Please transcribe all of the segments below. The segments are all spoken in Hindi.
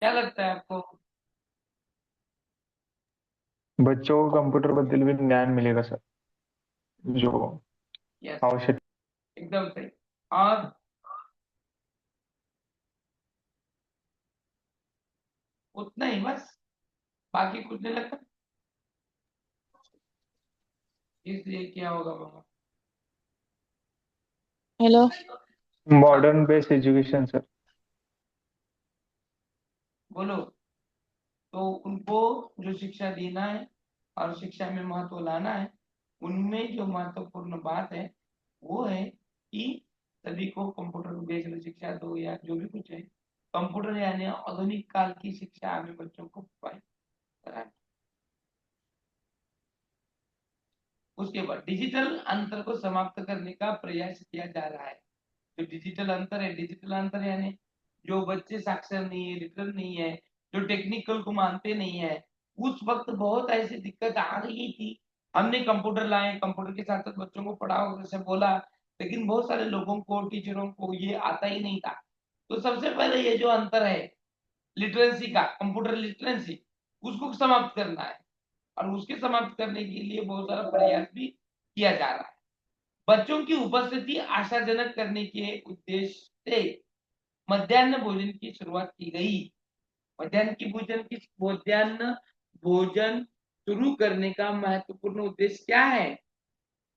क्या लगता है आपको? बच्चों को कंप्यूटर बद्दल भी ज्ञान मिलेगा सर, जो यस, आवश्यक। एकदम सही। और उतना ही बस, बाकी कुछ नहीं लगता। इसलिए क्या होगा बाबा? हेलो। हाँ, मॉडर्न बेस्ड एजुकेशन सर। बोलो। तो उनको जो शिक्षा देना है और शिक्षा में महत्व लाना है, उनमें जो महत्वपूर्ण बात है वो है कि सभी को कंप्यूटर बेस्ड शिक्षा दो, या जो भी कुछ है, कंप्यूटर यानी आधुनिक काल की शिक्षा हमें बच्चों को प्रोवाइड करानी। उसके बाद डिजिटल अंतर को समाप्त करने का प्रयास किया जा रहा है। जो डिजिटल अंतर है, डिजिटल अंतर यानी जो बच्चे साक्षर नहीं है, लिटरल नहीं है, जो टेक्निकल को मानते नहीं है, उस वक्त बहुत ऐसी दिक्कत आ रही थी। हमने कंप्यूटर लाए, कंप्यूटर के साथ साथ बच्चों को पढ़ाओ जैसे बोला, लेकिन बहुत सारे लोगों को, टीचरों को ये आता ही नहीं था। तो सबसे पहले ये जो अंतर है लिटरेसी का, कंप्यूटर लिटरेसी, उसको समाप्त करना है। और उसके समाप्त करने के लिए बहुत सारा प्रयास भी किया जा रहा है। बच्चों की उपस्थिति आशाजनक करने के उद्देश्य से मध्याह्न भोजन की शुरुआत की गई। मध्याह्न भोजन शुरू करने का महत्वपूर्ण उद्देश्य क्या है?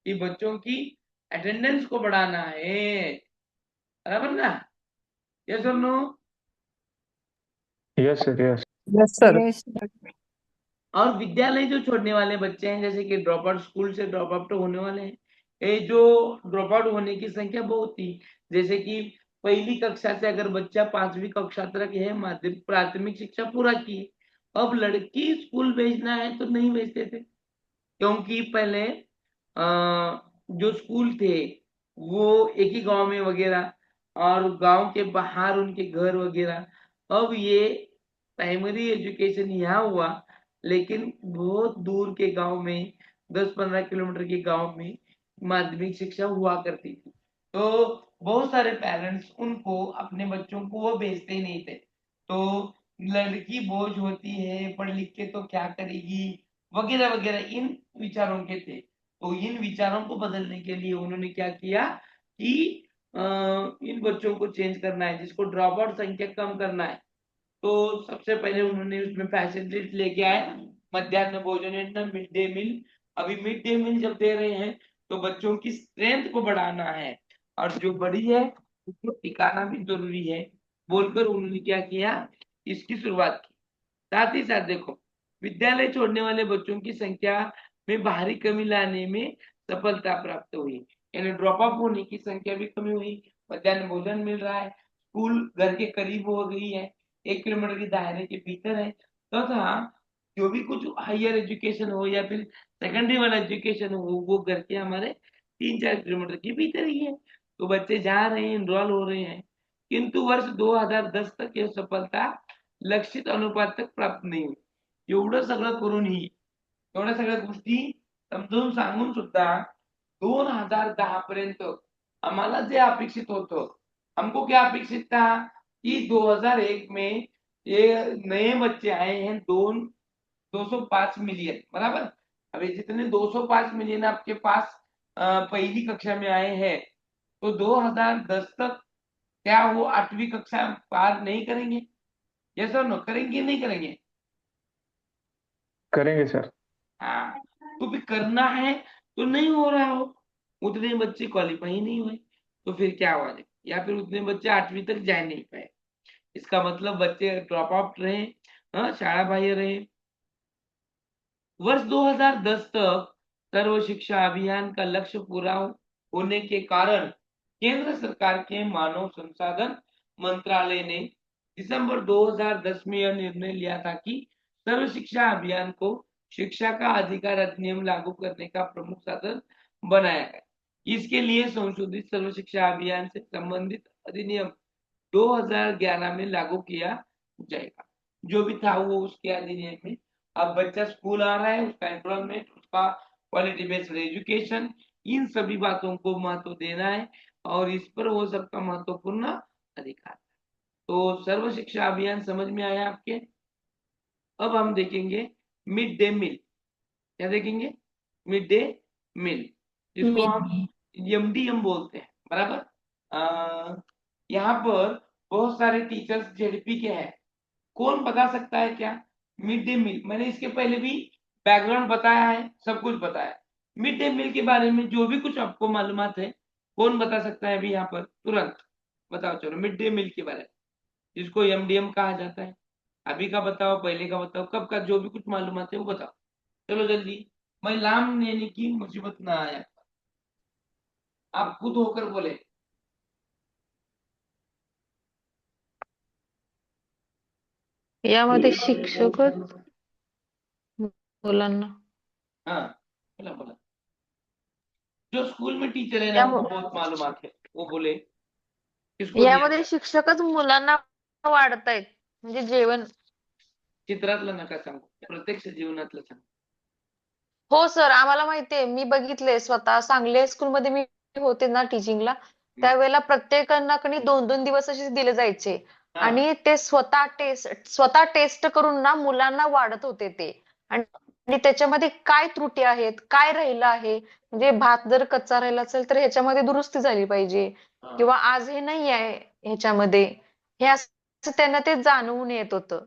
कि बच्चों की अटेंडेंस को बढ़ाना है, बराबर ना? यस और no? Yes sir, yes. Yes sir. Yes. और विद्यालय जो छोड़ने वाले बच्चे हैं, जैसे कि ड्रॉप आउट, स्कूल से ड्रॉप आउट होने वाले हैं, ये जो ड्रॉप आउट होने की संख्या बहुत थी। जैसे कि पहली कक्षा से अगर बच्चा 5वीं कक्षा तक है, माध्यमिक प्राथमिक शिक्षा पूरा की, अब लड़की स्कूल भेजना है तो नहीं भेजते थे, क्योंकि पहले जो स्कूल थे वो एक ही गांव में वगैरह, और गांव के बाहर उनके घर वगैरह। अब ये प्राइमरी एजुकेशन यहाँ हुआ, लेकिन बहुत दूर के गांव में, 10-15 किलोमीटर के गांव में माध्यमिक शिक्षा हुआ करती थी। तो बहुत सारे पेरेंट्स उनको, अपने बच्चों को वो भेजते ही नहीं थे। तो लड़की बोझ होती है, पढ़ लिख के तो क्या करेगी, वगैरह वगैरह, इन विचारों के थे। तो इन विचारों को बदलने के लिए उन्होंने क्या किया कि इन बच्चों को चेंज करना है, जिसको ड्रॉप आउट संख्या कम करना है। तो सबसे पहले उन्होंने उसमें फैसिलिटीज लेके आए, मध्याह्न भोजन योजना, मिड डे मील। अभी मिड डे मील जब दे रहे हैं तो बच्चों की स्ट्रेंथ को बढ़ाना है, और जो बड़ी है उसको टिकाना भी जरूरी है, बोलकर उन्होंने क्या किया, इसकी शुरुआत की। साथ ही साथ देखो, विद्यालय छोड़ने वाले बच्चों की संख्या में भारी कमी लाने में सफलता प्राप्त हुई। यानी ड्रॉप आउट होने की संख्या भी कमी हुई, मध्याह्न भोजन मिल रहा है, स्कूल घर के करीब हो गई है, 1 किलोमीटर के दायरे के भीतर है, तथा जो भी कुछ हायर एजुकेशन हो या फिर सेकेंडरी वाला एजुकेशन हो, वो घर के हमारे 3-4 किलोमीटर के भीतर ही है। तो बच्चे जा रहे हैं, इनरोल हो रहे हैं। किंतु वर्ष 2010 तक यह सफलता लक्षित अनुपात तक प्राप्त नाही होत. एवढं सगळं करूनही, एवढ्या सगळ्या गोष्टी समजावून सांगून सुद्धा 2010 पर्यंत आम्हाला जे अपेक्षित होतं, हमको क्या अपेक्षित था कि 2001 में ये नए बच्चे आए हैं, 205 मिलियन, बराबर। अभी जितने 205 मिलियन आपके पास पहली कक्षा में आए हैं, तो 2010 तक क्या वो 8वीं कक्षा पार नहीं करेंगे? यस और नो, करेंगे नहीं करेंगे? करेंगे सर। हाँ। तो भी करना है, तो नहीं हो रहा हो, उतने बच्चे क्वालिफाई नहीं हुए, तो फिर क्या हुआ? या फिर उतने बच्चे 8वीं तक जा नहीं पाए, इसका मतलब बच्चे ड्रॉप आउट रहे, हाँ, शाळा बाह्य रहे। वर्ष 2010 तक सर्व शिक्षा अभियान का लक्ष्य पूरा होने के कारण केंद्र सरकार के मानव संसाधन मंत्रालय ने दिसंबर 2010 में यह निर्णय लिया था कि सर्व शिक्षा अभियान को शिक्षा का अधिकार अधिनियम लागू करने का प्रमुख साधन बनाया गया। इसके लिए संशोधित सर्व शिक्षा अभियान से संबंधित अधिनियम 2011 में लागू किया जाएगा। जो भी था वो उसके अधिनियम में। अब बच्चा स्कूल आ रहा है, उसका एनरोलमेंट, उसका क्वालिटी बेस्ड एजुकेशन, इन सभी बातों को महत्व देना है, और इस पर वो सबका महत्वपूर्ण अधिकार है। तो सर्व शिक्षा अभियान समझ में आया आपके। अब हम देखेंगे मिड डे मील। क्या देखेंगे? मिड डे मील, जिसको मिड हम एमडीएम बोलते हैं, बराबर। यहाँ पर बहुत सारे टीचर्स जेडपी के हैं। कौन बता सकता है क्या? मिड डे मील, मैंने इसके पहले भी बैकग्राउंड बताया है, सब कुछ बताया। मिड डे मील के बारे में जो भी कुछ आपको मालूमात है, कौन बता सकता है अभी यहाँ पर तुरंत? बताओ चलो, मिड डे मील के बारे में, जिसको एमडीएम कहा जाता है। अभी का बताओ, पहले का बताओ, कब का, जो भी कुछ मालूमात है वो बताओ। चलो जल्दी, मैं नाम लेने की मुसीबत ना आया, आप खुद होकर बोले। यामध्ये शिक्षकच मुलांना हाँ, बोला बोला। जो स्कूल में टीचर है ना, या उनको बहुत मालूमात है, वो बोले। किसको दिया यामध्ये जाए? शिक्षकच मुलांना वाढतायत म्हणजे जेवण. चित्रातलं नका सांगू, प्रत्यक्ष जीवनातलं सांग। हो सर, आम्हाला माहितीये, मी बघितलंय स्वतः. सांगली स्कूलमध्ये मी होते ना टीचिंगला, त्यावेळेला प्रत्येकाकडे 2-2 दिवस असे दिले जायचे हा, आणि ते स्वतः टेस्ट करून ना मुलांना वाढत होते ते. आणि आणि त्याच्यामध्ये काय त्रुटी आहेत, काय राहिलं आहे, म्हणजे भात जर कच्चा राहिला असेल तर ह्याच्यामध्ये दुरुस्ती झाली पाहिजे, हा, किंवा आज हे नाही आहे ह्याच्यामध्ये, हे असं त्यांना ते जाणवून येत होतं.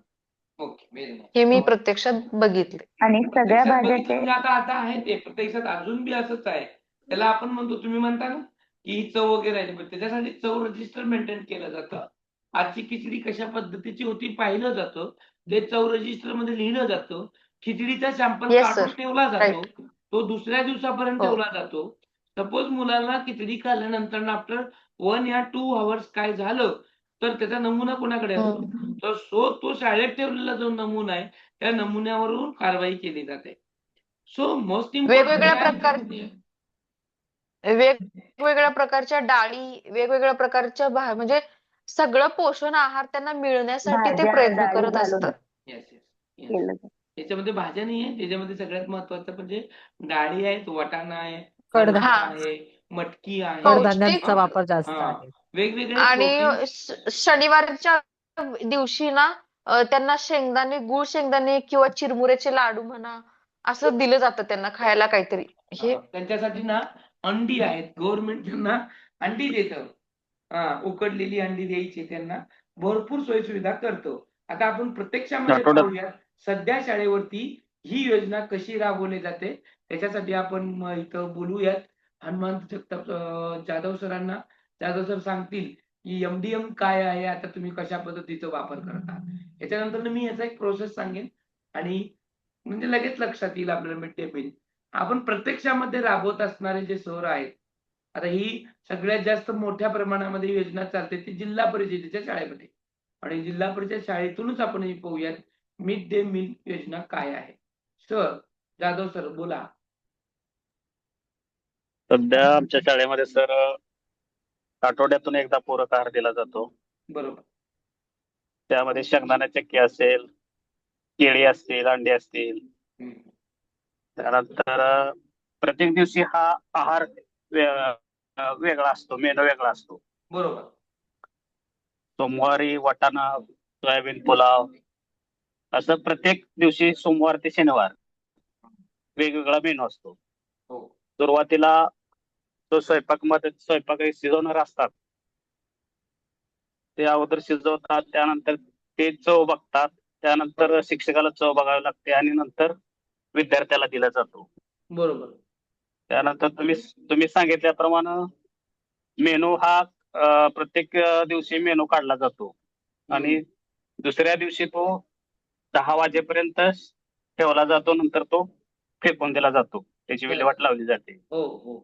ओके, व्हेरी हे मी नाईस। प्रत्यक्षात बघितले. आणि सगळ्या प्रत्यक्षात बघितलं भाज्याचे म्हणजे आता आता आहे ते प्रत्यक्षात अजून बी असंच आहे। त्याला आपण म्हणतो, तुम्ही म्हणता ना की ही चव वगैरे आहे, पण त्याच्यासाठी चव रजिस्टर मेंटेन केलं जातं। आजची खिचडी कशा पद्धतीची होती पाहिलं जातं, ते चव रजिस्टर मध्ये लिहिलं जातं। खिचडीचा सॅम्पल येस काढून सर. ठेवला जातो, राईट. तो दुसऱ्या दिवसापर्यंत हो. ठेवला जातो। सपोज मुलाला खिचडी खाल्ल्यानंतर आफ्टर 1 या 2 आवर्स काय झालं, तर त्याचा नमुना कोणाकडे असतो? तर तो शाळेत ठेवलेला जो नमुना आहे, त्या नमुन्यावरून कारवाई केली जाते। सो मोस्ट वेगवेगळ्या इम्पॉर्टंट वेगवेगळ्या प्रकारच्या डाळी, वेगवेगळ्या प्रकारच्या म्हणजे सगळं पोषण आहार त्यांना मिळण्यासाठी ते भाज्या प्रयत्न डाळी करत घालून असतात. Yes yes yes. केलं जातं. त्याच्यामध्ये भाज्या नाही आहे, त्याच्यामध्ये सगळ्यात महत्वाचं म्हणजे डाळी आहेत, वाटाणा आहे, कडधा हरभरा हा, आहे, मटकी आहे। पौष्टिक. कडधान्यांचा वापर जास्त हा, आहे. वेगवेगळे आणि प्रोटीन्स। शनिवारच्या दिवशी ना त्यांना शेंगदाणे, गुळ शेंगदाणे किंवा चिरमुऱ्याचे लाडू म्हणा, असं दिलं जातं त्यांना खायला काहीतरी. हे त्यांच्यासाठी ना अंडी आहेत, गव्हर्नमेंट त्यांना अंडी देतं। उकडलेली अंडी द्यायची त्यांना, भरपूर सोयीसुविधा करतो। आता आपण प्रत्यक्षामध्ये आठवड्यात पाहूया सध्या शाळेवरती ही योजना कशी राबवली जाते, त्याच्यासाठी आपण इथं बोलूयात हनुमंत जगताप जाधव सरांना। जाधव सर सांगतील की एमडीएम काय आहे, आता तुम्ही कशा पद्धतीचा वापर करता। याच्यानंतर मी याचा एक प्रोसेस सांगेन आणि म्हणजे लगेच लक्षात येईल आपल्याला मिड डे मील आपण प्रत्यक्षामध्ये राबवत असणारे जे सर आहेत। आता ही सगळ्यात जास्त मोठ्या प्रमाणामध्ये योजना चालते ती जिल्हा परिषदेच्या शाळेमध्ये, आणि जिल्हा परिषद शाळेतूनच आपण हे पाहूयात मिड डे मील योजना काय आहे। सर जाधव सर बोला। सध्या आमच्या शाळेमध्ये सर आठवड्यातून एकदा पूरक आहार दिला जातो। बरोबर। त्यामध्ये शेंगदाणा चक्की असेल, केळी असतील, अंडी असतील। हम्म, त्यानंतर प्रत्येक दिवशी हा आहार वेगळा असतो, मेनू वेगळा असतो। बरोबर। सोमवारी वाटाणा, सोयाबीन पुलाव, असं प्रत्येक दिवशी सोमवार ते शनिवार वेगवेगळा मेनू असतो। हो, सुरुवातीला तो स्वयंपाक शिजवणार असतात, ते अगोदर शिजवतात, त्यानंतर ते चव बघतात, त्यानंतर शिक्षकाला चव बघावी लागते आणि नंतर विद्यार्थ्याला दिला जातो। बरोबर। त्यानंतर तुम्ही सांगितल्याप्रमाणे मेनू हा प्रत्येक दिवशी मेनू काढला जातो आणि दुसऱ्या दिवशी तो 10 वाजेपर्यंत ठेवला जातो, नंतर तो फेकून दिला जातो, त्याची विल्हेवाट लावली जाते। हो हो,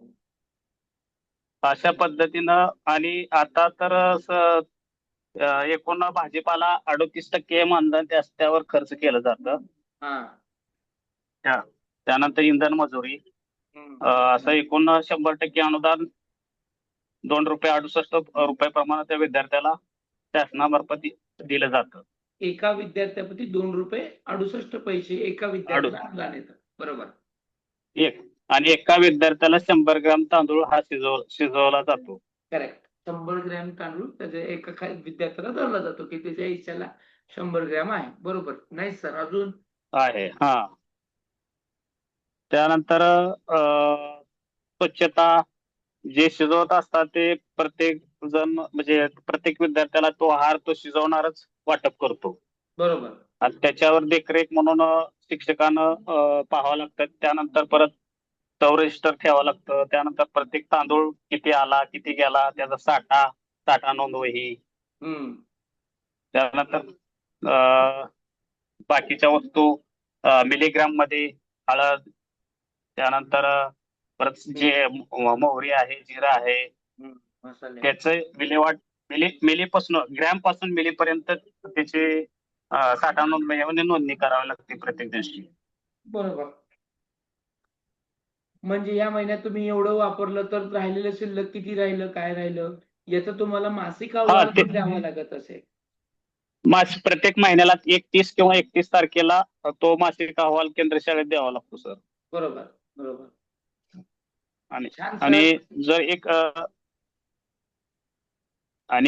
अशा पद्धतीनं। आणि आता तर एकूण भाजीपाला 38% मानधन त्यावर खर्च केलं जातं। हा, त्यानंतर इंधन मजुरी, असं एकूण 100% अनुदान ₹2.68 प्रमाणे त्या विद्यार्थ्याला शासनामार्फत दिलं जातं। एका विद्यार्थ्याप्रती ₹2.68 एका विद्यार्थ्याला अनुदान येतं। बरोबर। आणि एका विद्यार्थ्याला 100 ग्राम तांदूळ हा शिजवला जातो। करेक्ट। 100 ग्रॅम तांदूळ त्याच्या एका विद्यार्थ्याला धरला जातो की त्याच्या इच्छेला 100 ग्रॅम आहे. बरोबर नाही सर, अजून? आहे. हा. त्यानंतर स्वच्छता, जे शिजवत असतात ते प्रत्येक जण म्हणजे प्रत्येक विद्यार्थ्याला तो आहार तो शिजवणारच वाटप करतो. बरोबर. आणि त्याच्यावर देखरेख म्हणून शिक्षकानं पाहावं लागतं. त्यानंतर परत चव रजिस्टर ठेवावं लागतं. त्यानंतर प्रत्येक तांदूळ किती आला, किती गेला, त्याचा साठा नोंदवही. हम्म. त्यानंतर बाकीच्या वस्तू मिलीग्राम मध्ये हळद, त्यानंतर परत जे मोहरी आहे, जिरा आहे, मसाले. त्याचे विल्हेवाट मिलीपासून ग्रॅम पासून मिलीपर्यंत त्याची साठा नोंदणी करावी लागते प्रत्येक दिवशी. बरोबर. म्हणजे या महिन्यात तुम्ही एवढं वापरलं तर राहिलेलं शिल्लक किती राहिलं, काय राहिलं, याचा तुम्हाला मासिक अहवाल पण द्यावा लागत असेल. प्रत्येक महिन्याला 31 किंवा 31 तारखेला तो मासिक अहवाल केंद्र शाळेत द्यावा लागतो सर. बरोबर बरोबर. आणि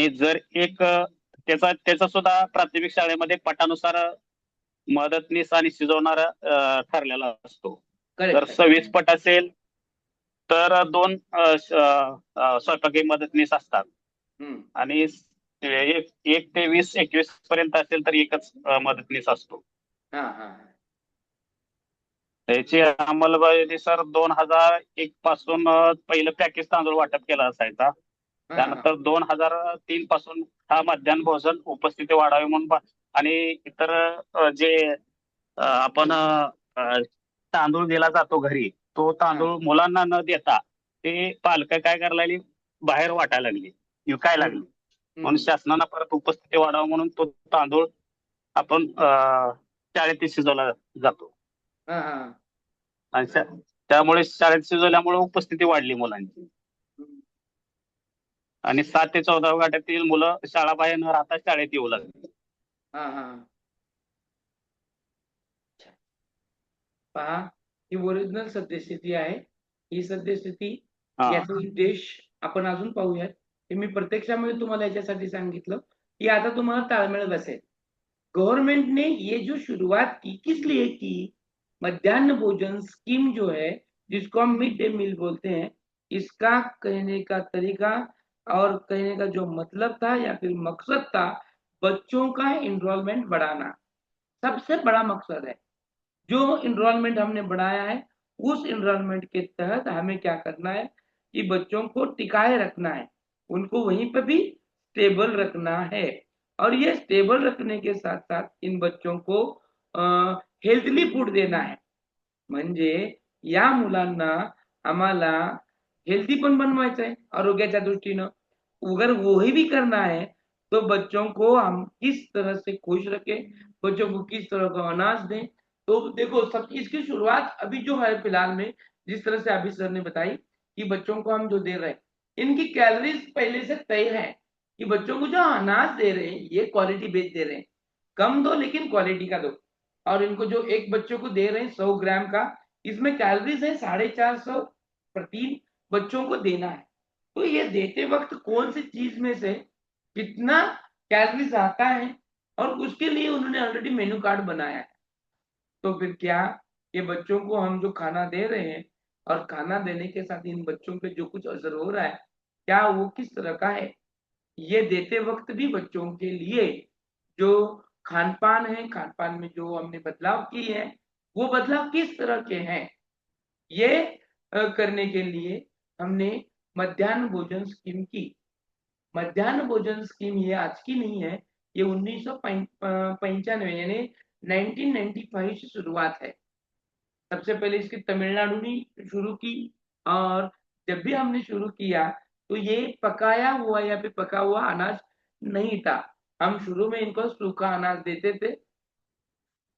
जर एक त्याचा सुद्धा प्राथमिक शाळेमध्ये पटानुसार मदतनीस आणि शिजवणारा ठरलेला असतो. जर 26 पट असेल तर 2 स्वयंपाकी मदतनीस असतात. आणि 1 ते 20-21 पर्यंत असेल तर एकच मदतनीस असतो. त्याची अंमलबजावणी सर 2001 पासून पहिलं पॅकेज तांदूळ वाटप केला असायचा. त्यानंतर 2003 पासून हा मध्यान्ह भोजन उपस्थिती वाढावी म्हणून आणि इतर जे आपण तांदूळ दिला जातो घरी, तो तांदूळ मुलांना न देता ते पालक काय करायला लागली, बाहेर वाटायला लागली, विकायला लागली. म्हणून शासनानं परत उपस्थिती वाढावं म्हणून तो तांदूळ आपण शाळेत शिजवला जातो. आणि त्यामुळे शाळेत शिजवल्यामुळे उपस्थिती वाढली मुलांची. आणि 7 ते 14 गटातील मुलं शाळा बाहेर न राहता शाळेत येऊ लागली. पहा, ही ओरिजिनल सद्यस्थिती आहे. ही सद्यस्थिती, याचा उद्देश आपण अजून पाहूयात. हे मी प्रत्यक्षामध्ये तुम्हाला याच्यासाठी सांगितलं की आता तुम्हाला ताळमेळ बसेल. गवर्नमेंट ने ये जो शुरुआत की किस लिए की, मध्यान्ह भोजन स्कीम जो है जिसको हम मिड डे मील बोलते हैं, इसका कहने का तरीका और कहने का जो मतलब था या फिर मकसद था, बच्चों का एनरोलमेंट बढ़ाना सबसे बड़ा मकसद है. जो एनरोलमेंट हमने बढ़ाया है, उस एनरोलमेंट के तहत हमें क्या करना है कि बच्चों को टिकाए रखना है, उनको वहीं पर भी स्टेबल रखना है. और ये स्टेबल रखने के साथ साथ इन बच्चों को हेल्थली फूड देना है. म्हणजे या मुलांना आम्हाला हेल्थी पण बनवायचं आहे आरोग्याच्या दृष्टीनं. अगर वही भी करना है तो बच्चों को हम किस तरह से खुश रखें, बच्चों को किस तरह का अनाज दें. तो देखो, सब इसकी शुरुआत अभी जो है फिलहाल में, जिस तरह से अभी सर ने बताई कि बच्चों को हम जो दे रहे हैं, इनकी कैलोरीज पहले से तय है कि बच्चों को जो अनाज दे रहे हैं ये क्वालिटी बेस्ड दे रहे हैं. कम दो लेकिन क्वालिटी का दो. और इनको जो एक बच्चों को दे रहे हैं 100 ग्राम का, इसमें कैलोरीज है 450 प्रति बच्चों को देना है. तो ये देते वक्त कौन सी चीज में से कितना कैलोरीज आता है और उसके लिए उन्होंने ऑलरेडी मेनू कार्ड बनाया है. तो फिर क्या, ये बच्चों को हम जो खाना दे रहे हैं और खाना देने के साथ इन बच्चों पे जो कुछ असर हो रहा है, क्या वो किस तरह का है, ये देते वक्त भी बच्चों के लिए जो खान-पान है, खान-पान में जो हमने बदलाव किए हैं, वो बदलाव किस तरह के हैं, ये करने के लिए हमने मध्यान्ह भोजन स्कीम की. मध्यान्ह भोजन स्कीम ये आज की नहीं है, ये 1995 यानी 1995 से शुरुआत है. सबसे पहले इसकी तमिलनाडु ने शुरू की, और जब भी हमने शुरू किया तो ये पकाया हुआ या फिर पका हुआ अनाज नहीं था. हम शुरू में इनको सूखा अनाज देते थे.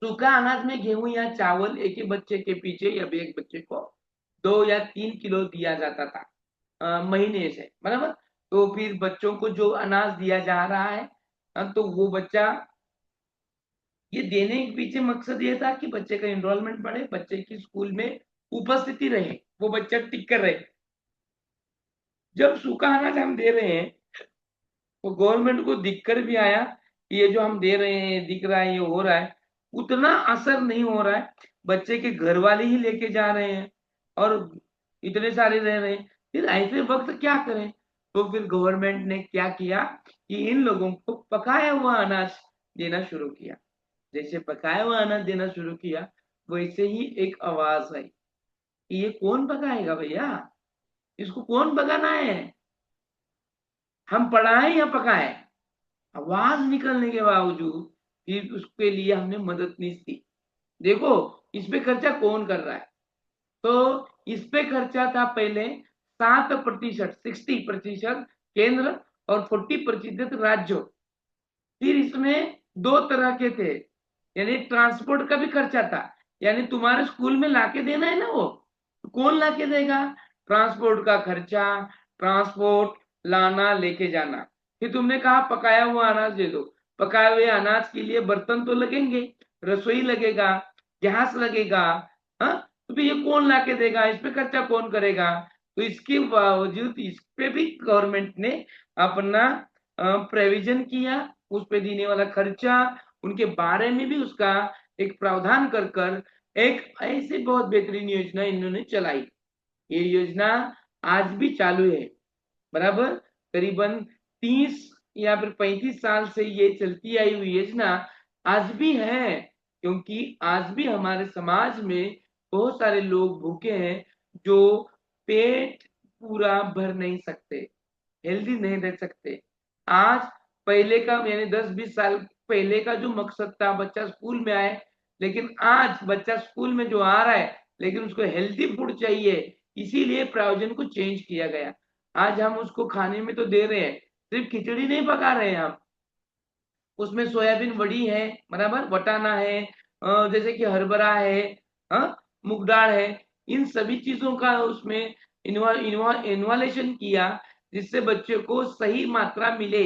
सूखा अनाज में गेहूं या चावल एक बच्चे के पीछे या भी एक बच्चे को 2 या 3 किलो दिया जाता था महीने से, बराबर. तो फिर बच्चों को जो अनाज दिया जा रहा है, तो वो बच्चा, ये देने के पीछे मकसद ये था कि बच्चे का एनरोलमेंट बढ़े, बच्चे की स्कूल में उपस्थिति रहे, वो बच्चा टिक कर रहे. जब सूखा अनाज हम दे रहे हैं तो गवर्नमेंट को दिखकर भी आया कि ये जो हम दे रहे हैं, दिख रहा है, ये हो रहा है, उतना असर नहीं हो रहा है, बच्चे के घर वाले ही लेके जा रहे हैं और इतने सारे रह रहे हैं। फिर ऐसे वक्त क्या करें? तो फिर गवर्नमेंट ने क्या किया कि इन लोगों को पकाया हुआ अनाज देना शुरू किया। जैसे पकाया हुआ अनाज देना शुरू किया, वैसे ही एक आवाज आई कि ये कौन पकाएगा भैया, इसको कौन पकाना है, हम पढ़ाएं या पकाएं? आवाज निकलने के बावजूद फिर उसके लिए हमने मदद नहीं की। देखो इस पे खर्चा कौन कर रहा है? तो इस पे खर्चा था पहले 7%, 60% केंद्र और 40% राज्य। फिर इसमें दो तरह के थे, यानी ट्रांसपोर्ट का भी खर्चा था, यानी तुम्हारे स्कूल में लाके देना है ना, वो तो कौन लाके देगा? ट्रांसपोर्ट का खर्चा, ट्रांसपोर्ट, लाना, लेके जाना। फिर तुमने कहा पकाया हुआ अनाज दे दो, पकाए हुए अनाज के लिए बर्तन तो लगेंगे, रसोई लगेगा, गैस लगेगा, हाँ, तो फिर ये कौन लाके देगा, इस पे खर्चा कौन करेगा? तो इसके बावजूद इस पे भी गवर्नमेंट ने अपना प्रोविजन किया, उस पे देने वाला खर्चा, उनके बारे में भी उसका एक प्रावधान कर कर एक ऐसी बहुत बेहतरीन योजना इन्होंने चलाई। ये योजना आज भी चालू है, बराबर करीबन 30 या फिर 35 साल से ये चलती आई हुई योजना आज भी है, क्योंकि आज भी हमारे समाज में बहुत सारे लोग भूखे हैं जो पेट पूरा भर नहीं सकते, हेल्दी नहीं रह सकते। आज पहले का यानी 10-20 साल पहले का जो मकसद था बच्चा स्कूल में आए, लेकिन आज बच्चा स्कूल में जो आ रहा है लेकिन उसको हेल्दी फूड चाहिए, इसीलिए प्रायोजन को चेंज किया गया। आज हम उसको खाने में तो दे रहे हैं, सिर्फ खिचड़ी नहीं पका रहे हैं हम, उसमें सोयाबीन वड़ी है, बराबर वटाना है, जैसे कि हरभरा है, मूंग दाल है, इन सभी चीजों का उसमें इन्वॉल्यूशन किया, जिससे बच्चे को सही मात्रा मिले,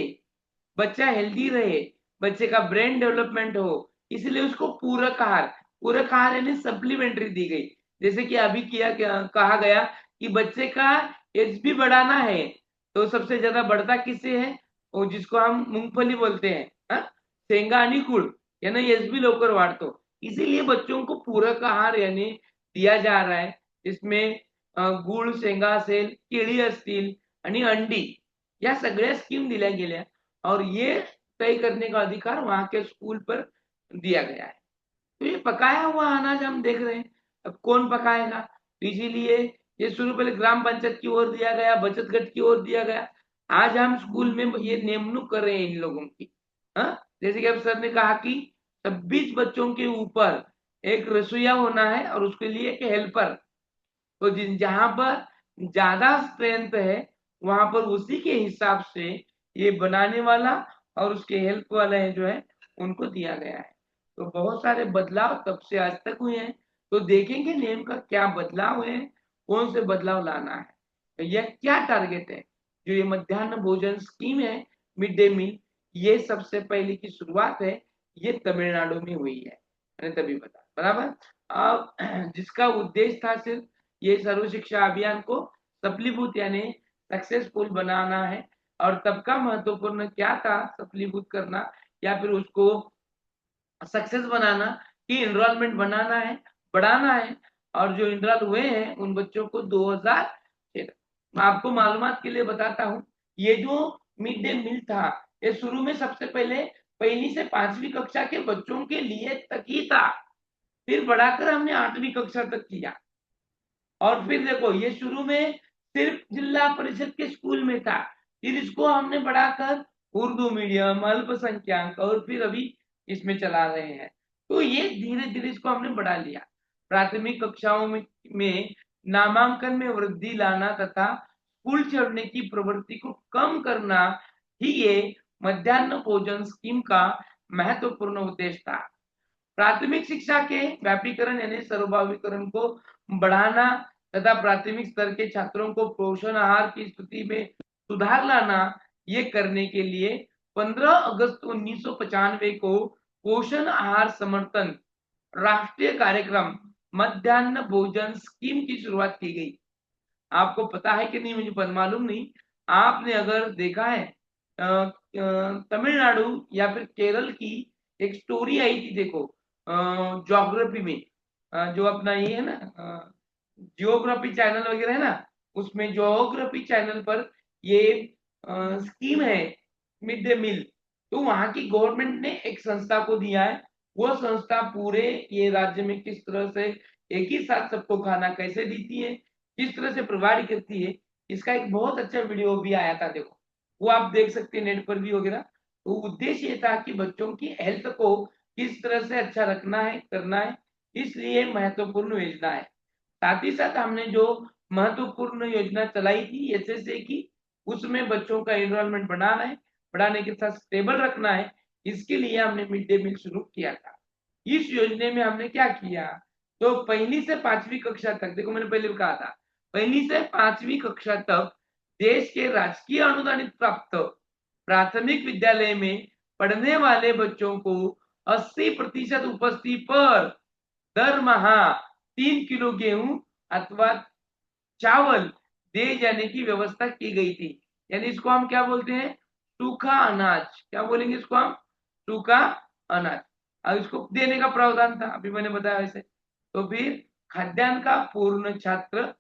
बच्चा हेल्दी रहे, बच्चे का ब्रेन डेवलपमेंट हो, इसलिए उसको पूरक आहार यानी सप्लीमेंट्री दी गई। जैसे कि अभी कहा गया कि बच्चे का एच बी बढ़ाना है, तो सबसे ज्यादा बढ़ता किससे है? वो जिसको हम मूंगफली बोलते हैं, शेंगा आणि गुळ यानं एचबी लवकर वाढतो, इसीलिए बच्चों को पूरक आहार यानी दिया जा रहा है, इसमें गुळ, शेंगा असेल, केळी असतील आणि अंडी, या सगळ्या स्कीम दिल्या गेल्या और ये तय करने का अधिकार वहां के स्कूल पर दिया गया है। तो ये पकाया हुआ अनाज हम देख रहे हैं, अब कौन पकाएगा? तो इसीलिए ये शुरू पहले ग्राम पंचायत की ओर दिया गया, बचत गट की ओर दिया गया, आज हम स्कूल में ये नियमनुक कर रहे हैं इन लोगों की। जैसे कि अब सर ने कहा कि 26 बच्चों के ऊपर एक रसोईया होना है और उसके लिए एक हेल्पर, तो जहां पर ज्यादा स्ट्रेंथ है वहां पर उसी के हिसाब से ये बनाने वाला और उसके हेल्प वाला है जो है उनको दिया गया है। तो बहुत सारे बदलाव तब से आज तक हुए हैं, तो देखेंगे नियम का क्या बदलाव है, कौन से बदलाव लाना है, तो यह क्या टारगेट है। जो ये मध्याह्न भोजन स्कीम है, मिड डे मील, ये सबसे पहले की शुरुआत है, ये तमिलनाडु में हुई है, मैंने तभी बताया, बराबर। अब जिसका उद्देश्य था सिर्फ ये सर्व शिक्षा अभियान को सफलीभूत यानी सक्सेसफुल बनाना है, और तब का महत्वपूर्ण क्या था सफलीभूत करना या फिर उसको सक्सेस बनाना, कि एनरोलमेंट बनाना है, बढ़ाना है, और जो एनरोल हुए हैं उन बच्चों को 2013, मैं आपको मालूमात के लिए बताता हूँ, ये जो मिड डे मील था ये शुरू में सबसे पहले 1ली से 5वीं कक्षा के बच्चों के लिए तक ही था, फिर बढ़ाकर हमने 8वीं कक्षा तक किया, और फिर देखो ये शुरू में सिर्फ जिला परिषद के स्कूल में था, फिर इसको हमने बढ़ाकर उर्दू मीडियम, अल्पसंख्यक, और फिर अभी इसमें चला रहे हैं। तो ये धीरे धीरे इसको हमने बढ़ा लिया। प्राथमिक कक्षाओं में नामांकन में वृद्धि लाना तथा स्कूल छोड़ने की प्रवृत्ति को कम करना ही ये मध्याह्न भोजन स्कीम का महत्वपूर्ण उद्देश्य था। प्राथमिक शिक्षा के व्यापीकरण यानी सर्वभावीकरण को बढ़ाना तथा प्राथमिक स्तर के छात्रों को पोषण आहार की स्थिति में सुधार लाना, ये करने के लिए 15 अगस्त 1995 को पोषण आहार समर्थन राष्ट्रीय कार्यक्रम मध्याह्न भोजन स्कीम की शुरुआत की गई। आपको पता है कि नहीं मुझे मालूम नहीं, आपने अगर देखा है तमिलनाडु या फिर केरल की एक स्टोरी आई थी, देखो ज्योग्राफी में, जो अपना ये है ना जियोग्राफी चैनल वगैरह है ना, उसमें ज्योग्राफी चैनल पर ये स्कीम है मिड डे मील। तो वहां की गवर्नमेंट ने एक संस्था को दिया है, वो संस्था पूरे ये राज्य में किस तरह से एक ही साथ सबको खाना कैसे देती है, किस तरह से प्रोवाइड करती है, इसका एक बहुत अच्छा वीडियो भी आया था, देखो वो आप देख सकते हैं नेट पर भी वगैरह। तो उद्देश्य ये था कि बच्चों की हेल्थ को किस तरह से अच्छा रखना है, करना है, इसलिए महत्वपूर्ण योजना है। साथ ही साथ हमने जो महत्वपूर्ण योजना चलाई थी एसएसए की, उसमें बच्चों का एनरोलमेंट बढ़ाना है, बढ़ाने के साथ स्टेबल रखना है, इसके लिए हमने मिड डे मील शुरू किया था। इस योजना में हमने क्या किया, तो पहली से 5वीं कक्षा तक, देखो मैंने पहले भी कहा था, पहली से 5वीं कक्षा तक देश के राजकीय अनुदानित प्राप्त प्राथमिक विद्यालय में पढ़ने वाले बच्चों को 80% उपस्थिति पर दरमाहा 3 किलो गेहूं अथवा चावल दे जाने की व्यवस्था की गई थी। यानी इसको हम क्या बोलते हैं, सूखा अनाज, क्या बोलेंगे इसको हम, सूखा अनाज। अब इसको देने का प्रावधान था, अभी मैंने बताया वैसे। तो फिर खाद्यान्न का पूर्ण छात्र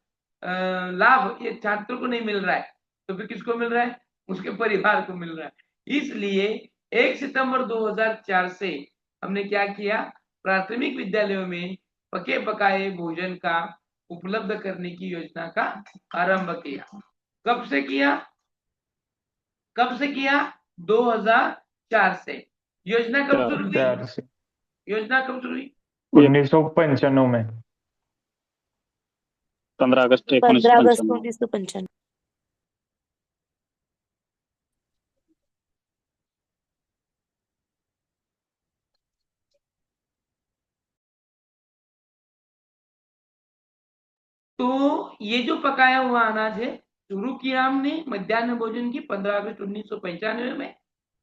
लाभ ये छात्र को नहीं मिल रहा है, तो फिर किसको मिल रहा है, उसके परिवार को मिल रहा है। इसलिए 1 सितंबर 2004 से हमने क्या किया, प्राथमिक विद्यालयों में पके पकाए भोजन का उपलब्ध करने की योजना का आरंभ किया। कब से किया, कब से किया, 2004 से। योजना कब शुरू हुई, 4 से योजना कब शुरू हुई, 1995 में। 15 अगस्त 15 अगस्त 1995। 1995। तो ये जो पकाया हुआ अनाज है शुरू किया हमने मध्याह्न भोजन की 15 अगस्त 1995 में,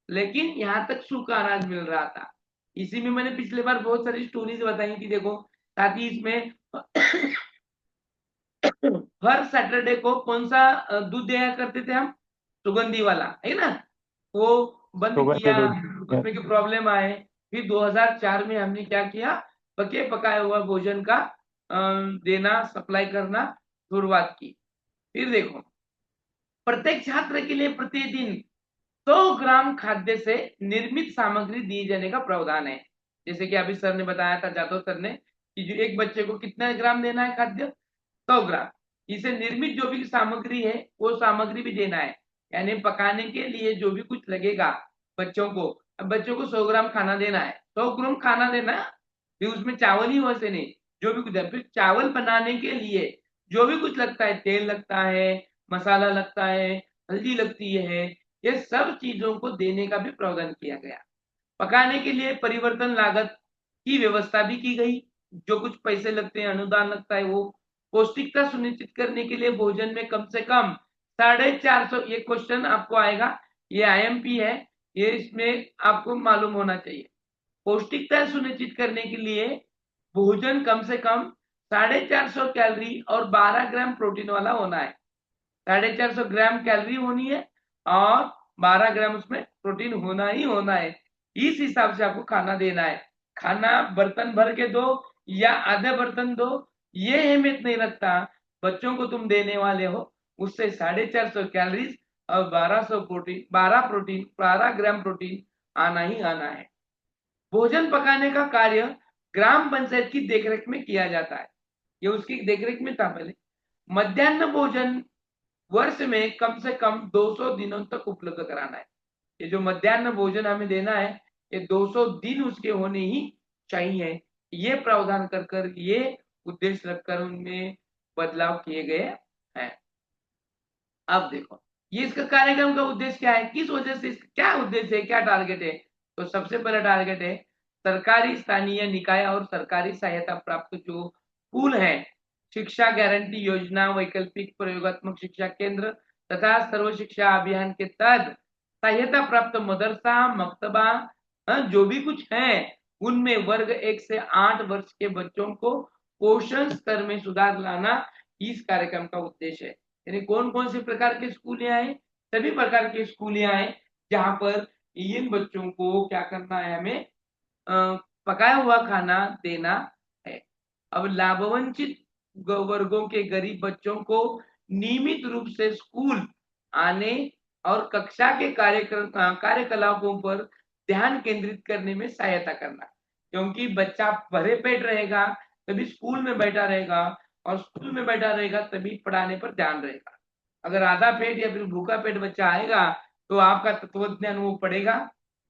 लेकिन यहाँ तक सूखा अनाज मिल रहा था। इसी में मैंने पिछले बार बहुत सारी स्टोरीज बताई थी, देखो साथ ही इसमें हर सैटरडे को कौन सा दूध दिया करते थे हम, सुगंधी वाला है ना, वो बंद सुगंधित किया, दूध। उसमें की प्रॉब्लम आए। फिर 2004 में हमने क्या किया, पके पकाया हुआ भोजन का देना, सप्लाई करना शुरुआत की। फिर देखो प्रत्येक छात्र के लिए प्रतिदिन 100 ग्राम खाद्य से निर्मित सामग्री दी जाने का प्रावधान है। जैसे कि अभी सर ने बताया था, जादव सर ने, कि जो एक बच्चे को कितना ग्राम देना है खाद्य, 100 ग्राम। इसे निर्मित जो भी सामग्री है वो सामग्री भी देना है, यानी पकाने के लिए जो भी कुछ लगेगा बच्चों को, अब बच्चों को 100 ग्राम खाना देना है, 100 ग्राम खाना देना, फिर उसमें चावल ही वैसे नहीं, जो भी कुछ है, फिर चावल बनाने के लिए जो भी कुछ लगता है, तेल लगता है, मसाला लगता है, हल्दी लगती है, ये सब चीजों को देने का भी प्रावधान किया गया। पकाने के लिए परिवर्तन लागत की व्यवस्था भी की गई, जो कुछ पैसे लगते हैं, अनुदान लगता है, वो पौष्टिकता सुनिश्चित करने के लिए भोजन में कम से कम 450, ये क्वेश्चन आपको आएगा, ये आईएमपी है, ये इसमें आपको मालूम होना चाहिए। पौष्टिकता सुनिश्चित करने के लिए भोजन कम से कम 450 कैलोरी और 12 ग्राम प्रोटीन वाला होना है। 450 ग्राम कैलोरी होनी है और 12 ग्राम उसमें प्रोटीन होना ही होना है। इस हिसाब से आपको खाना देना है। खाना बर्तन भर के दो या आधे बर्तन दो, ये अहमियत नहीं रखता, बच्चों को तुम देने वाले हो उससे 450 कैलोरीज और 12 ग्राम प्रोटीन आना ही आना है। भोजन पकाने का कार्य ग्राम पंचायत की देखरेख में किया जाता है, ये उसकी देखरेख में था पहले। मध्याह्न भोजन वर्ष में कम से कम 200 दिनों तक उपलब्ध कराना है। ये जो मध्याह्न भोजन हमें देना है, ये 200 दिन उसके होने ही चाहिए, ये प्रावधान कर कर, ये उद्देश्य रखकर उनमें बदलाव किए गए हैं। अब देखो ये इसका कार्यक्रम का उद्देश्य क्या है, किस वजह से, क्या उद्देश्य है, क्या टारगेट है। तो सबसे पहला टारगेट है सरकारी स्थानीय निकाय और सरकारी सहायता प्राप्त जो स्कूल है, शिक्षा गारंटी योजना, वैकल्पिक प्रयोगात्मक शिक्षा केंद्र तथा सर्व शिक्षा अभियान के तहत सहायता प्राप्त मदरसा, मकतबा, जो भी कुछ है, उनमें वर्ग 1 से 8 वर्ष के बच्चों को पोषण स्तर में सुधार लाना इस कार्यक्रम का उद्देश्य है। यानी कौन कौन से प्रकार के स्कूल आए, सभी प्रकार के स्कूल आए जहां पर इन बच्चों को क्या करना है, हमें पकाया हुआ खाना देना है। अब लाभवंचित वर्गों के गरीब बच्चों को नियमित रूप से स्कूल आने और कक्षा के कार्यकलापों पर ध्यान केंद्रित करने में सहायता करना, क्योंकि बच्चा भरे पेट रहेगा तभी स्कूल में बैठा रहेगा, और स्कूल में बैठा रहेगा तभी पढ़ाने पर ध्यान रहेगा। अगर आधा पेट या फिर भूखा पेट बच्चा आएगा तो आपका तत्वज्ञान वो पढ़ेगा,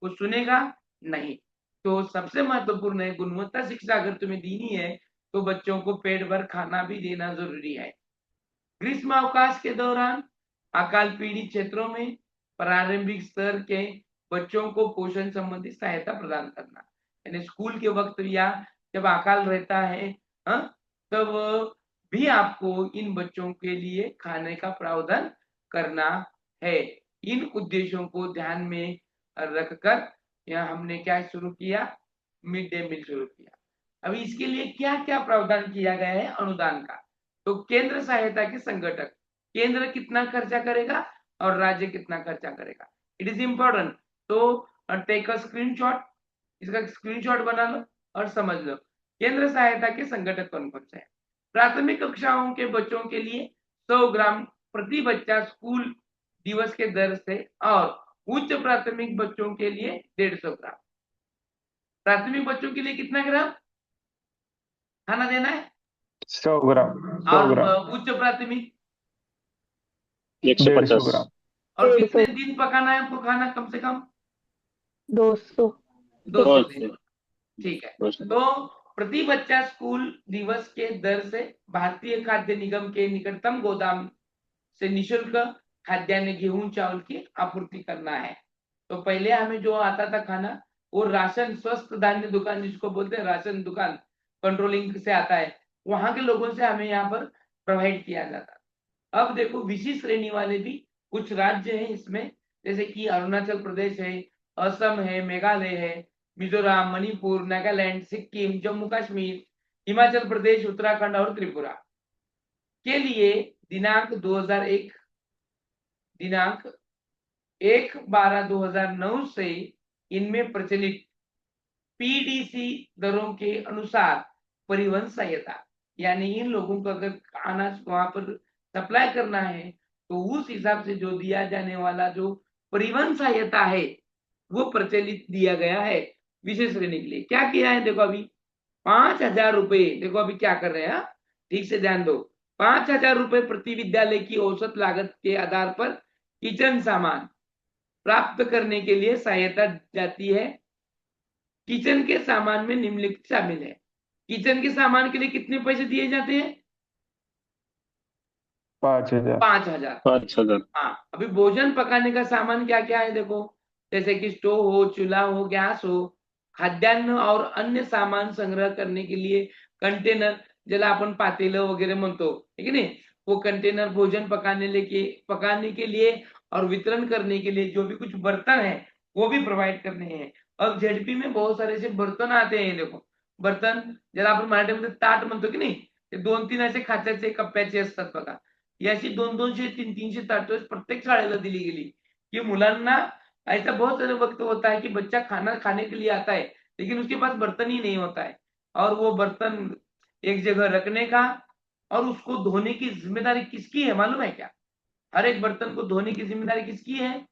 वो सुनेगा नहीं। तो सबसे महत्वपूर्ण है, गुणवत्ता शिक्षा अगर तुम्हें देनी है तो बच्चों को पेट भर खाना भी देना जरूरी है। ग्रीष्म अवकाश के दौरान अकाल पीड़ित क्षेत्रों में प्रारंभिक स्तर के बच्चों को पोषण संबंधी सहायता प्रदान करना, यानी स्कूल के वक्त या जब अकाल रहता है तब भी आपको इन बच्चों के लिए खाने का प्रावधान करना है। इन उद्देश्यों को ध्यान में रखकर यह हमने क्या शुरू किया, मिड डे मील शुरू किया। अभी इसके लिए क्या क्या प्रावधान किया गया है अनुदान का, तो केंद्र सहायता के संगठक, केंद्र कितना खर्चा करेगा और राज्य कितना खर्चा करेगा, इट इज इंपॉर्टेंट। तो टेक अ स्क्रीनशॉट, इसका स्क्रीनशॉट बना लो और समझ लो केंद्र सहायता के संगठक कौन कौन से हैं। प्राथमिक कक्षाओं के बच्चों के लिए 100 ग्राम प्रति बच्चा स्कूल दिवस के दर से, और उच्च प्राथमिक बच्चों के लिए 150 ग्राम। प्राथमिक बच्चों के लिए कितना ग्राम खाना देना है, 100 ग्राम, 100 और ग्राम, उच्च प्राथमिक 150 150। ग्राम, और 150, कितने दिन पकाना है आपको खाना, कम से कम 200, 200 दिन। ठीक है, 200। तो प्रति बच्चा स्कूल दिवस के दर से भारतीय खाद्य निगम के निकटतम गोदाम से निशुल्क खाद्यान्न गेहूं चावल की आपूर्ति करना है। तो पहले हमें जो आता था खाना वो राशन स्वस्थ धान्य दुकान जिसको बोलते हैं राशन दुकान, कंट्रोलिंग से आता है, वहां के लोगों से हमें यहाँ पर प्रोवाइड किया जाता। अब देखो विशिष्ट श्रेणी वाले भी कुछ राज्य हैं इसमें, जैसे कि अरुणाचल प्रदेश है, असम है, मेघालय है, मिजोरम, मणिपुर, नागालैंड, सिक्किम, जम्मू कश्मीर, हिमाचल प्रदेश, उत्तराखंड और त्रिपुरा के लिए दिनांक 1/12/2009 से इनमें प्रचलित पीडीसी दरों के अनुसार परिवहन सहायता, यानी इन लोगों को अगर अनाज वहां पर सप्लाई करना है तो उस हिसाब से जो दिया जाने वाला जो परिवहन सहायता है वो प्रचलित दिया गया है विशेष श्रेणी के लिए। क्या किया है देखो, अभी 5,000 रुपए, देखो अभी क्या कर रहे हैं, ठीक से ध्यान दो। 5,000 रुपए प्रति विद्यालय की औसत लागत के आधार पर किचन सामान प्राप्त करने के लिए सहायता जाती है। किचन के सामान में निम्नलिखित शामिल है। किचन के सामान के लिए कितने पैसे दिए जाते हैं, 5,000, 5,000। 5,000। हाँ, अभी भोजन पकाने का सामान क्या क्या है देखो, जैसे कि स्टोव हो, चूल्हा हो, गैस हो, खाद्यान्न और अन्य सामान संग्रह करने के लिए कंटेनर, ज्याला आपण पातेलं वगैरे म्हणतो, ठीक है नहीं, वो कंटेनर भोजन पकाने के लिए और वितरण करने के लिए जो भी कुछ बर्तन है वो भी प्रोवाइड करने हैं। अब झेडपी में बहुत सारे ऐसे बर्तन आते हैं, देखो बर्तन ज्याला आपण मराठीमध्ये ताट म्हणतो की नाही, ते 2-3 असे खात्याचे कप्प्याचे असतात बघा, ही अशी 200-200, 300-300 ताटं प्रत्येक शाळेला दिली गेली कि मुलांना, ऐसा बहुत सारे वक्त होता है कि बच्चा खाना खाने के लिए आता है लेकिन उसके पास बर्तन ही नहीं होता है, और वो बर्तन एक जगह रखने का और उसको धोने की जिम्मेदारी किसकी है मालूम है क्या, हर एक बर्तन को धोने की जिम्मेदारी किसकी है,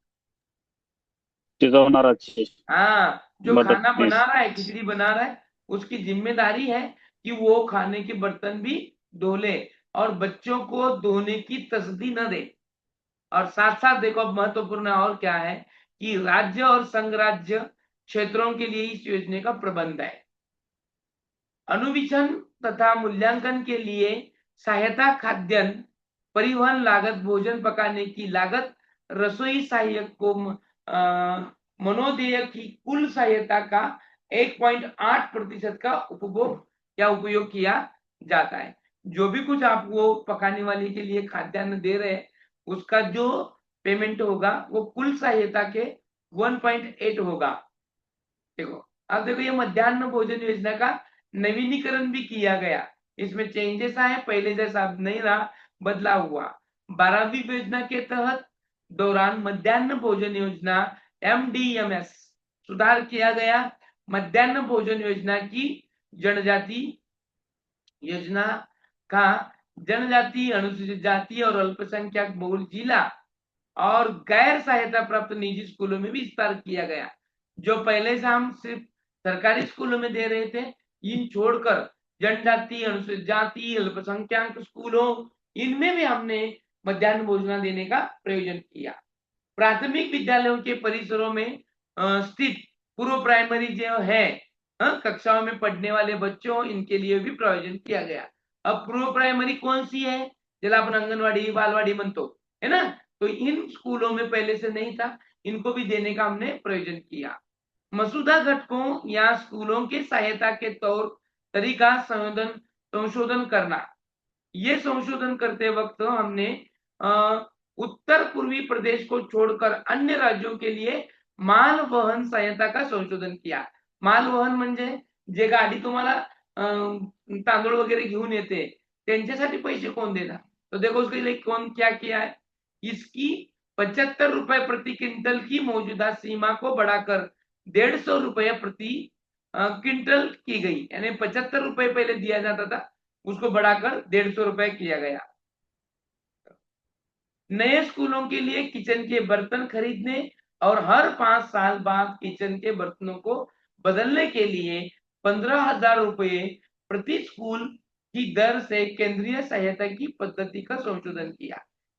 शिजवणाराची हाँ, जो खाना मदतनीस। बना रहा है, खिचड़ी बना रहा है, उसकी जिम्मेदारी है कि वो खाने के बर्तन भी धो ले और बच्चों को धोने की तसदी न दे। और साथ साथ देखो अब महत्वपूर्ण और क्या है कि राज्य और संघ राज्य क्षेत्रों के लिए इस योजना का प्रबंध है। अनुवीक्षण तथा मूल्यांकन के लिए सहायता खाद्यान्न, परिवहन लागत, भोजन पकाने की लागत, रसोई सहायक को मनोदेय की कुल सहायता का 1.8% का उपयोग किया जाता है। जो भी कुछ आप वो पकाने वाले के लिए खाद्यान्न दे रहे हैं उसका जो पेमेंट होगा वो कुल सहायता के 1.8 होगा। देखो अब देखो ये मध्याह्न भोजन योजना का नवीनीकरण भी किया गया, इसमें चेंजेस आए, पहले जैसा अब नहीं रहा, बदलाव हुआ। 12वीं योजना के तहत दौरान मध्याह्न भोजन योजना MDMS सुधार किया गया। मध्याह्न भोजन योजना की जनजाति योजना का जनजाति, अनुसूचित जाति और अल्पसंख्यक बहुल जिला और गैर सहायता प्राप्त निजी स्कूलों में भी विस्तार किया गया। जो पहले से हम सिर्फ सरकारी स्कूलों में दे रहे थे, इन छोड़कर जनजाति, अनुसूचित जाति, अल्पसंख्यक स्कूलों, इनमें भी हमने मध्याह्न भोजन देने का प्रयोजन किया। प्राथमिक विद्यालयों के परिसरों में स्थित पूर्व प्राइमरी जो है, कक्षाओं में पढ़ने वाले बच्चों, इनके लिए भी प्रयोजन किया गया। अब पूर्व प्राइमरी कौन सी है? जिला अपन आंगनवाड़ी, बालवाड़ी मनतो है ना, तो इन स्कूलों में पहले से नहीं था, इनको भी देने का हमने प्रयोजन किया। मसूदा घटकों या स्कूलों के सहायता के तौर तरीका संशोधन करना। ये संशोधन करते वक्त हमने उत्तर पूर्वी प्रदेश को छोड़कर अन्य राज्यों के लिए माल वहन सहायता का संशोधन किया। माल वहन म्हणजे जे गाडी तुम्हाला तांदूळ वगैरे घेऊन येते, त्यांच्यासाठी पैसे कोण देणार? तो देखो उसके लिए कौन क्या किया है, इसकी 75 रुपए प्रति क्विंटल की मौजूदा सीमा को बढ़ाकर 150 रुपए प्रति क्विंटल की गई। यानी 75 रुपए पहले दिया जाता था, उसको बढ़ाकर 150 रुपए किया गया। नए स्कूलों के लिए किचन के बर्तन खरीदने और हर 5 साल बाद किचन के बर्तनों को बदलने के लिए 15,000 रुपए प्रति स्कूल की दर से केंद्रीय सहायता की पद्धती का संशोधन किया।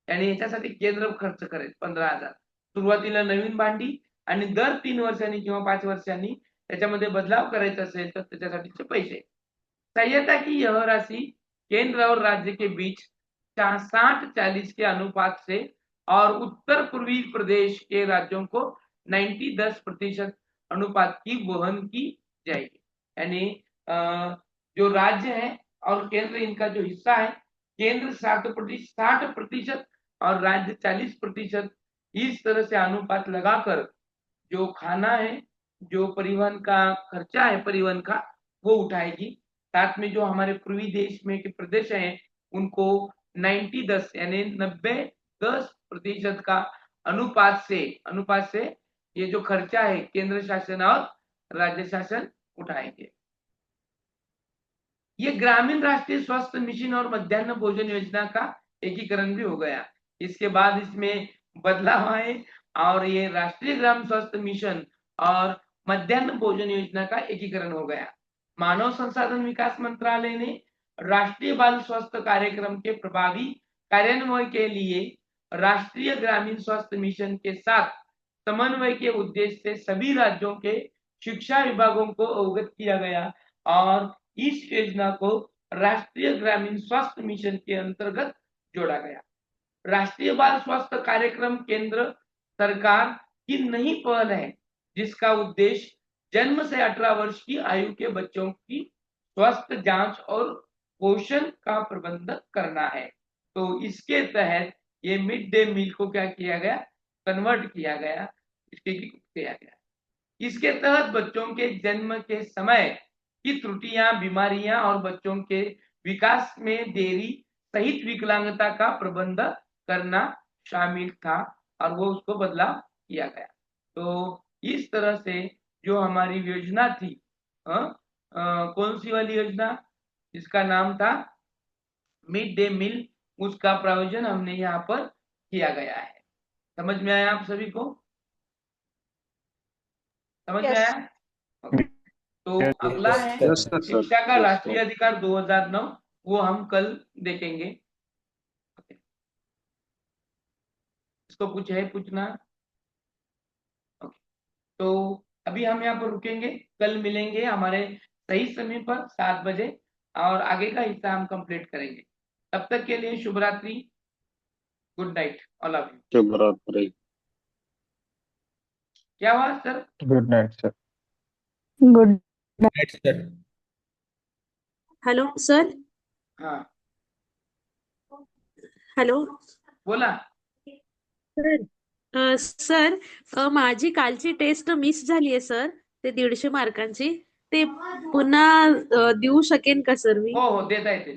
यानी याच्यासाठी केंद्र खर्च करेल 15,000, सुरुवातीला नवीन भांडी आणि दर 3 वर्षांनी किंवा 5 वर्षांनी त्याच्यामध्ये बदलाव करायचा असेल तर त्याच्यासाठीचे पैसे। सहायता की यह राशि केंद्र और राज्य के बीच 60-40 के अनुपात से और उत्तर पूर्वी प्रदेश के राज्यों को 90-10% अनुपात की वहन की जाएगी। यानी जो राज्य है और केंद्र, इनका जो हिस्सा है, केंद्र 60% और राज्य 40%, इस तरह से अनुपात लगाकर जो खाना है, जो परिवहन का खर्चा है परिवहन का, वो उठाएगी। साथ में जो हमारे पूर्वी देश में के प्रदेश हैं, उनको 90-10 यानी 90-10% का अनुपात से ये जो खर्चा है केंद्र शासन और राज्य शासन उठाएंगे। ये ग्रामीण राष्ट्रीय स्वास्थ्य मिशन और मध्याह्न भोजन योजना का एकीकरण भी हो गया। इसके बाद इसमें बदलाव आए और ये राष्ट्रीय ग्राम स्वास्थ्य मिशन और मध्याह्न भोजन योजना का एकीकरण हो गया। मानव संसाधन विकास मंत्रालय ने राष्ट्रीय बाल स्वास्थ्य कार्यक्रम के प्रभावी कार्यान्वयन के लिए राष्ट्रीय ग्रामीण स्वास्थ्य मिशन के साथ समन्वय के उद्देश्य से सभी राज्यों के शिक्षा विभागों को अवगत किया गया और इस योजना को राष्ट्रीय ग्रामीण स्वास्थ्य मिशन के अंतर्गत जोड़ा गया। राष्ट्रीय बाल स्वास्थ्य कार्यक्रम केंद्र सरकार की नई पहल है, जिसका उद्देश्य जन्म से 18 वर्ष की आयु के बच्चों की स्वास्थ्य जांच और पोषण का प्रबंधन करना है। तो इसके तहत ये मिड डे मील को क्या किया गया, कन्वर्ट किया गया, किया गया। इसके तहत बच्चों के जन्म के समय की त्रुटियां, बीमारियां और बच्चों के विकास में देरी सहित विकलांगता का प्रबंधन करना शामिल था और वो उसको बदलाव किया गया। तो इस तरह से जो हमारी योजना थी, कौन सी वाली योजना, जिसका नाम था मिड डे मील, उसका प्रावधान हमने यहाँ पर किया गया है। समझ में आया आप सभी को? समझ में आया? तो अगला है शिक्षा का राष्ट्रीय अधिकार 2009, वो हम कल देखेंगे। इसको कुछ है पूछना? तो अभी हम यहाँ पर रुकेंगे, कल मिलेंगे हमारे सही समय पर 7 बजे और आगे का हिस्सा हम कंप्लीट करेंगे। तब तक के लिए शुभ रात्रि, good night all of you. शुभ रात्रि। क्या हुआ sir? Good night sir. Good night sir. Hello sir. हाँ हॅलो बोला सर. सर माझी कालची टेस्ट मिस झाली आहे सर, ते 150 मार्कांची. ते पुन्हा देऊ शकेन का सर मी? हो देता येते.